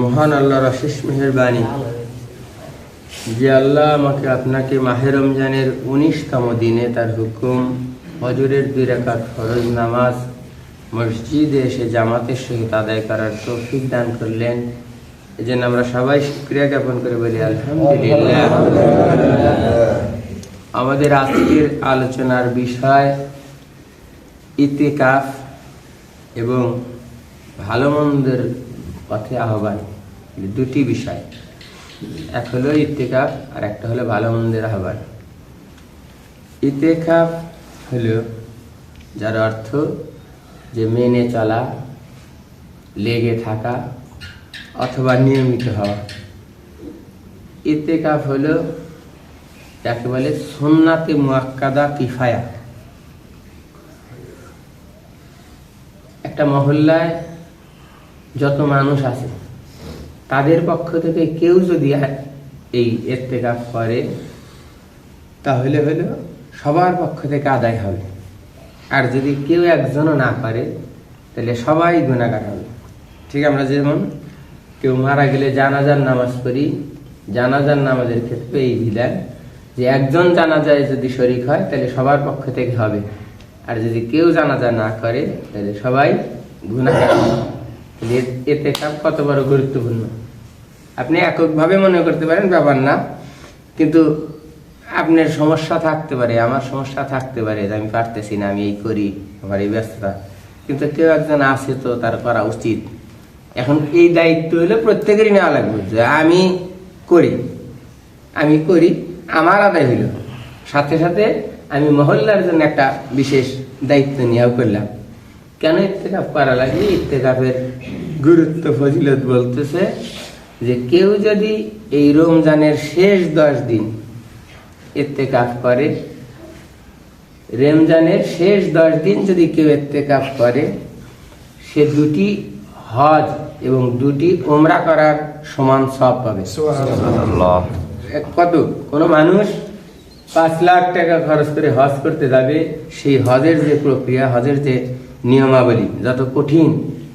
মহান আল্লাহর অশেষ মেহেরবানি যে আল্লাহ আমাকে আপনাকে মাহে রমজানের 19তম দিনে তার হুকুম ফজরের 2 রাকাত ফরজ নামাজ মসজিদে এসে জামাতের সহিত আদায় করার তৌফিক দান করলেন। এজন্য আমরা সবাই শুকরিয়া জ্ঞাপন করে বলি আলহামদুলিল্লাহ। আমাদের আজকের আলোচনার বিষয় ইতিকাফ এবং ভালো মন্দের পথে আহ্বান। দুটি বিষয়, এক হলো ইতিকাফ আর একটা হলো ভালো মন্দের আহ্বান। ইতিকাফ হলো যার অর্থ যে মেনে চলা, লেগে থাকা অথবা নিয়মিত হওয়া। ইতিকাফ হলো যাকে বলে সুন্নাতে মুআক্কাদা কিফায়া। একটা মহল্লায় যত মানুষ আছে তাদের পক্ষ থেকে কেউ যদি এই ইতিকাফ করে তাহলে হলো সবার পক্ষ থেকে আদায় হবে, আর যদি কেউ একজনও না করে তাহলে সবাই গুনাহগার হবে। ঠিক আমরা যেমন কেউ মারা গেলে জানাজার নামাজ পড়ি, জানাজার নামাজের ক্ষেত্রে এই বিধান যে একজন জানাজায় যদি শরীক হয় তাহলে সবার পক্ষ থেকে হবে, আর যদি কেউ জানাজা না করে তাহলে সবাই গুনাহগার হবে। ইতিকাফ কত বড় গুরুত্বপূর্ণ আপনি এককভাবে মনে করতে পারেন ব্যাপার না, কিন্তু আপনার সমস্যা থাকতে পারে, আমার সমস্যা থাকতে পারে যে আমি পারতেছি না, আমি এই করি, আমার এই ব্যস্ততা, কিন্তু কেউ একজন আছে তো তার করা উচিত। এখন এই দায়িত্ব হলে প্রত্যেকেরই নেওয়া লাগবে যে আমি করি আমার আদায় হইল, সাথে সাথে আমি মহল্লার জন্য একটা বিশেষ দায়িত্ব নিয়েও করলাম। কেন ইতিকাফ করা লাগে? ইতিকাফের গুরুত্ব ফজিলত বলতেছে যে কেউ যদি এই রমজানের শেষ 10 দিন ইতিকাফ করে, রমজানের শেষ 10 দিন যদি কেউ ইতিকাফ করে, সে 2টি হজ এবং 2টি উমরা করার সমান সওয়াব পাবে। সুবহানাল্লাহ। কত কোনো মানুষ 5 লাখ টাকা খরচ করে হজ করতে যাবে, সেই হজের যে প্রক্রিয়া, হজের যে নিয়মাবলী যত কঠিন,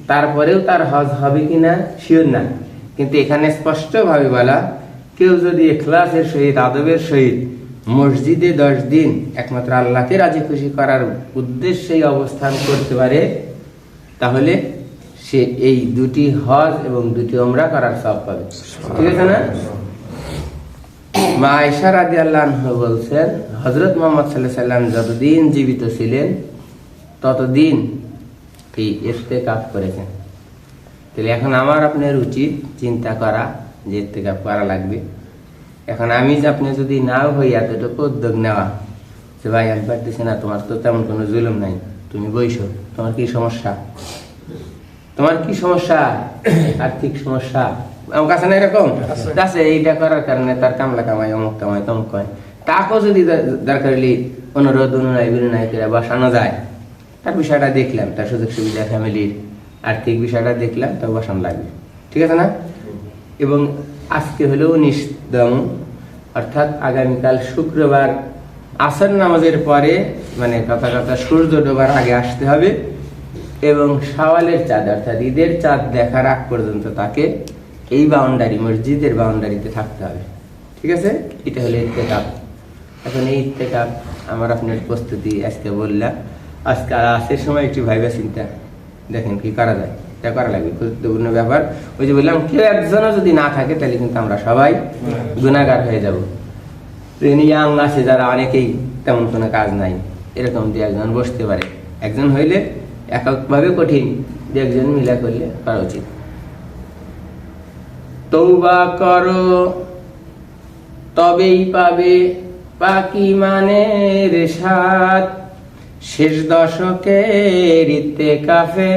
তারপরেও তার হজ হবে কিনা শিওর না, কিন্তু এখানে স্পষ্টভাবে বলা কেউ যদি ইখলাসের সহিত আদবের সহিত মসজিদে 10 দিন একমাত্র আল্লাহকে রাজি খুশি করার উদ্দেশ্যেই অবস্থান করতে পারে তাহলে সে এই 2টি হজ এবং 2টি উমরা করার সওয়াব পাবে। ঠিক আছে না? মা আয়েশা রাদিয়াল্লাহু আনহা বলছেন হযরত মুহাম্মদ সাল্লাল্লাহু আলাইহি সাল্লাম যতদিন জীবিত ছিলেন ততদিন এই ইতিকাফ করেছেন। তাহলে এখন আমার আপনার উচিত চিন্তা করা যে ইতিকাফ করা লাগবে। এখন আমি যে আপনি যদি নাও হই এতটুকু উদ্যোগ নেওয়া যে ভাই আমি পারতেছি না, তোমার তো তেমন কোনো জুলুম নাই, তুমি বইসো, তোমার কি সমস্যা, আর্থিক সমস্যা আমার কাছে না, এরকম আছে, এইটা করার কারণে তার কামলা কামাই, অমুক কামাই, তমুক কামাই, তাকেও যদি দরকার হলে অনুরোধ বিনয় করে বসানো যায়, তার বিষয়টা দেখলাম, তার সুযোগ সুবিধা, ফ্যামিলির আর্থিক বিষয়টা দেখলাম, তাও বসানো লাগবে। ঠিক আছে না? এবং আজকে হলো 19তম, অর্থাৎ আগামীকাল শুক্রবার আসর নামাজের পরে, মানে কথা সূর্য ডোবার আগে আসতে হবে এবং শাওয়ালের চাঁদ অর্থাৎ ঈদের চাঁদ দেখার আগ পর্যন্ত তাকে এই বাউন্ডারি, মসজিদের বাউন্ডারিতে থাকতে হবে। ঠিক আছে? এটা হলো ইতিকাফ। এখন এই ইতিকাফ আমার আপনার প্রস্তুতি আজকে বললাম, আজকে আসের সময় একটু ভাইবা চিন্তা দেখেন কি করা যায়, এটা করা লাগবে, গুরুত্বপূর্ণ ব্যাপার। ওই যে বললাম কেউ একজনও যদি না থাকে তাহলে কিন্তু আমরা সবাই গুনাহগার হয়ে যাব। ইয়াং আছে যারা অনেকেই তেমন কোনো কাজ নাই, এরকম 2-1 বসতে পারে, একজন হইলে এককভাবে কঠিন, 2-1 মিলা করলে করা উচিত। তওবা করো তবেই পাবে পাকি মানের স্বাদ, শেষ দশকের ইতিকাফে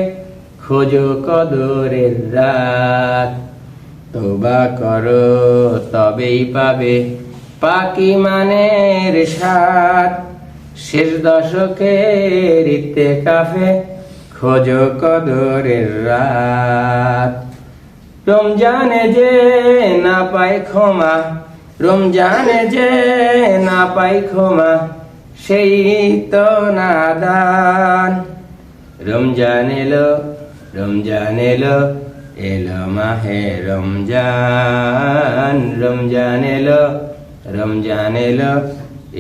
খোঁজো কদরের রাত। তওবা করো তবেই পাবে পাকি মানের স্বাদ, শেষ দশকের ইতিকাফে খোঁজো কদরের রাত। রমজানে যে না পাই ক্ষমা, রমজানে যে না পাই ক্ষমা, সেই তো নাদান। রমজান এলো এলো মাহে রমজান, রমজান এলো, রমজান এলো,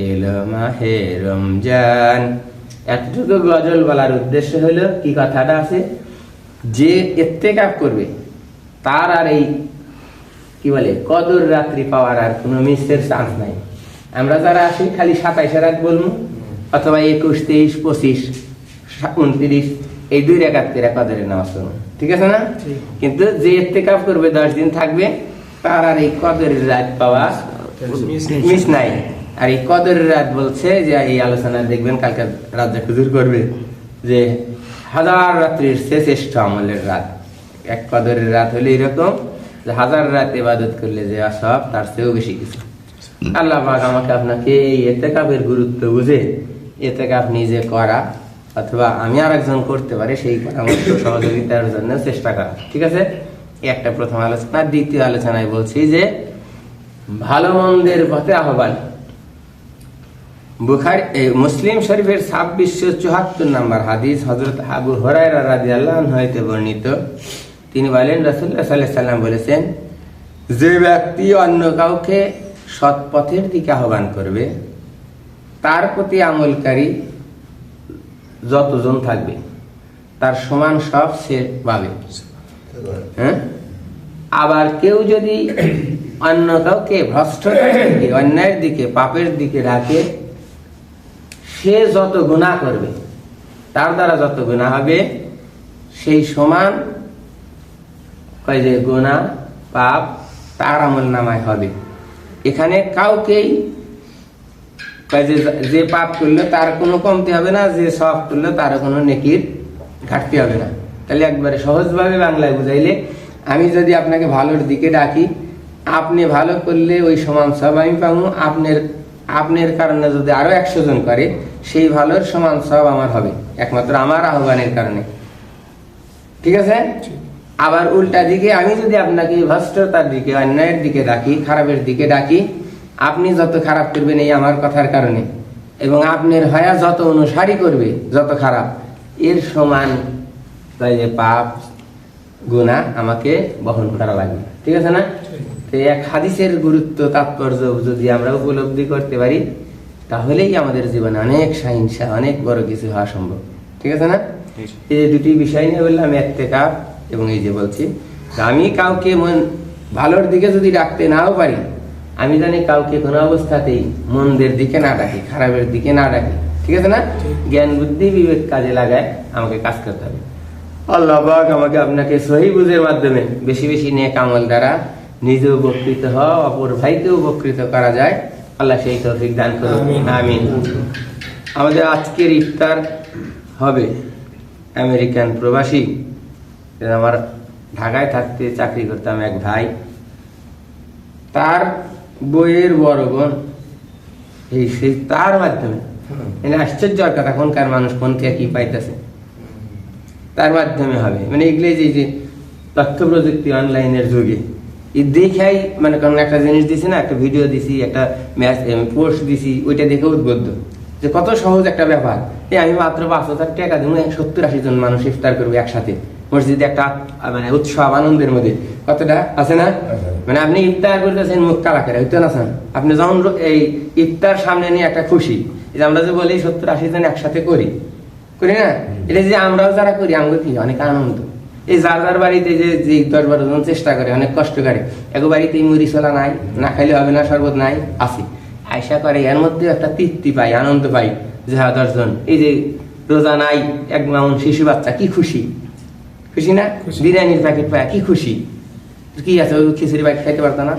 এলো মাহে রমজান। এতটুকু গজল বলার উদ্দেশ্য হলো কি কথাটা আছে, যে ইত্তেকাফ করবে তার আর এই কি বলে কদর রাত্রি পাওয়ার আর কোনো মিসের চান্স নাই। আমরা যারা আসি খালি 27 রাত বলবো, অথবা 21, 23, 25, 29 এই 2 রাকাত করে কদরের নামাজ পড়বো, ঠিক আছে না? কিন্তু যে ইত্তেকাফ করবে 10 দিন থাকবে তার আর এই কদরের রাত পাওয়া মিস নাই। আর এই কদরের রাত বলছে যে এই আলোচনা দেখবেন কালকে রাজ্জাক হুজুর করবে যে 1000 রাত্রির শ্রেষ্ঠ আমলের রাত। এক কদরের রাত হলে এরকম যে 1000 রাত ইবাদত করলে যে সব তার চেয়েও বেশি কিছু। আল্লাহ পাক আমাকে আপনাকে এই ইত্তেকাফের গুরুত্ব বুঝে ইত্তেকাফ নিজে করা অথবা আমি আর একজন করতে পারি সেই পরামর্শ সহযোগিতার জন্য চেষ্টা করা, ঠিক আছে? একটা প্রথম আলোচনা। দ্বিতীয় আলোচনায় বলছি যে ভালো মন্দের পথে আহ্বান। বুখারী মুসলিম শরীফের 2674 নম্বর হাদিস হযরত আবু হুরায়রা রাদিয়াল্লাহু আনহু হতে বর্ণিত। তিনি বলেন রাসূলুল্লাহ সাল্লাল্লাহু আলাইহি ওয়াসাল্লাম বলেছেন, যে ব্যক্তি অন্য কাউকে সৎ পথের দিকে আহ্বান করবে তার প্রতি আমলকারী যতজন থাকবে তার সমান সব সে পাবে। হ্যাঁ, আবার কেউ যদি অন্য কাউকে ভ্রষ্টতার দিকে, অন্যায়ের দিকে, পাপের দিকে ডাকে, সে যত গুনাহ করবে তার দ্বারা যত গুনাহ হবে সেই সমান কয় যে গুনাহ পাপ তার আমলনামায় হবে। এখানে কাউকেই যে পাপ করলো তার কোনো কমতি হবে না, যে সওয়াব করলো তার কোনো নেকির ঘাটতি হবে না। তাহলে একবারে সহজভাবে বাংলায় বুঝাইলে, আমি যদি আপনাকে ভালোর দিকে ডাকি, আপনি ভালো করলে ওই সমান সওয়াব আমি পাবো। আপনার কারণে যদি আরো 100 জন করে সেই ভালোর সমান সওয়াব আমার হবে, একমাত্র আমার আহ্বানের কারণে, ঠিক আছে? আবার উল্টা দিকে আমি যদি আপনাকে ভ্রষ্টতার দিকে, অন্যায়ের দিকে ডাকি, খারাপের দিকে ডাকি, আপনি যত খারাপ করবেন এই আমার কথার কারণে, এবং আপনার হয়া যত অনুসারী করবে যত খারাপ, এর সমান পাপ গুনাহ আমাকে বহন করা লাগবে, ঠিক আছে না? তো এক হাদিসের গুরুত্ব তাৎপর্য যদি আমরা উপলব্ধি করতে পারি তাহলেই আমাদের জীবনে অনেক সাহিংসা, অনেক বড় কিছু হওয়া সম্ভব, ঠিক আছে না? এই যে দুটি বিষয় নিয়ে বললাম, ইত্তেকাফ এবং এই যে বলছি আমি কাউকে ভালোর দিকে যদি ডাকতে নাও পারি, আমি জানি কাউকে কোনো অবস্থাতেই মন্দের দিকে না ডাকি, খারাপের দিকে না ডাকি, ঠিক আছে না? জ্ঞান বুদ্ধি বিবেক কাজে লাগায় আমাকে কাজ করতে হবে। আল্লাহ পাক আমাকে আপনাকে সহি বুঝের মাধ্যমে বেশি বেশি নেক আমল দ্বারা নিজে উপকৃত হওয়া, অপর ভাইকে উপকৃত করা যায়, আল্লাহ সেই তৌফিক দান করুন, আমিন। আমাদের আজকের ইফতার হবে আমেরিকান প্রবাসী, আমার ঢাকায় থাকতে চাকরি করতাম এক ভাই, তার বইয়ের বড় বোন, এই সেই তার মাধ্যমে আশ্চর্যের কথা, এখনকার মানুষ কোন থেকে কি পাইতেছে, তার মাধ্যমে হবে। মানে এগুলো যে তথ্য প্রযুক্তি অনলাইনের যুগে দেখাই, মানে কোন একটা জিনিস দিছি না, একটা ভিডিও দিছি, একটা পোস্ট দিছি, ওইটা দেখে উদ্বুদ্ধ যে কত সহজ একটা ব্যাপার। আমি মাত্র 5,000 টাকা দিব, 70-80 জন মানুষ ইফতার করবে একসাথে মসজিদে, একটা মানে উৎসব আনন্দের মধ্যে, কতটা আছে না? মানে আপনি ইফতার করতেছেন মুখ কালা করে, হইতো না স্যার? আপনি যখন এই ইফতার সামনে নিয়ে একটা খুশি, এই যে আমরা যে বলি 70-80 জন একসাথে করি না, এটা যে আমরাও যারা করি আমাকে কি অনেক আনন্দ। এই যার যার বাড়িতে যে 10-12 জন চেষ্টা করে, অনেক কষ্ট করে, এক বাড়িতে মুড়ি ছোলা নাই, না খাইলে হবে না, শরবত নাই, আছে, আয়সা করে, এর মধ্যে একটা তৃপ্তি পাই, আনন্দ পাই যে 10 জন। এই যে রোজা নাই, এক মামুন শিশু বাচ্চা, কি খুশি, খুশি না? বিরিয়ানির প্যাকেট পায়, কি খুশি, কি আছে ওই খিচুড়ি প্যাকেট খাইতে পারতো না?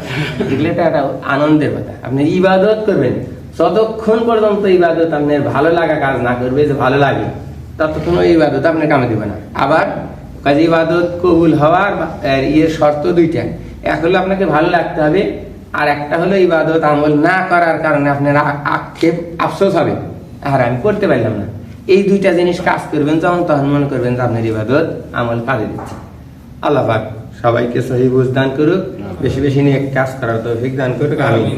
এগুলো একটা আনন্দের কথা। আপনি ইবাদত করবেন, যতক্ষণ পর্যন্ত ইবাদত আপনার ভালো লাগা কাজ না করবে, যে ভালো লাগে, ততক্ষণ ওই ইবাদত আপনার কামে দিবে না। আবার কাজে ইবাদত কবুল হওয়ার শর্ত 2টা, এক হলো আপনাকে ভালো লাগতে হবে, আর একটা হলো ইবাদত আমল না করার কারণে আপনার আক্ষেপ, আফসোস হবে, আর আমি করতে পারলাম না। এই 2টা জিনিস কাজ করবেন যখন, তখন মনে করবেন যে আপনার ইবাদত আমল কাজে দিচ্ছে। আল্লাহ পাক সবাইকে সহি বুঝ দান করুক, বেশি বেশি নিয়ে কাজ করার তৌফিক দান করুক, আমিন।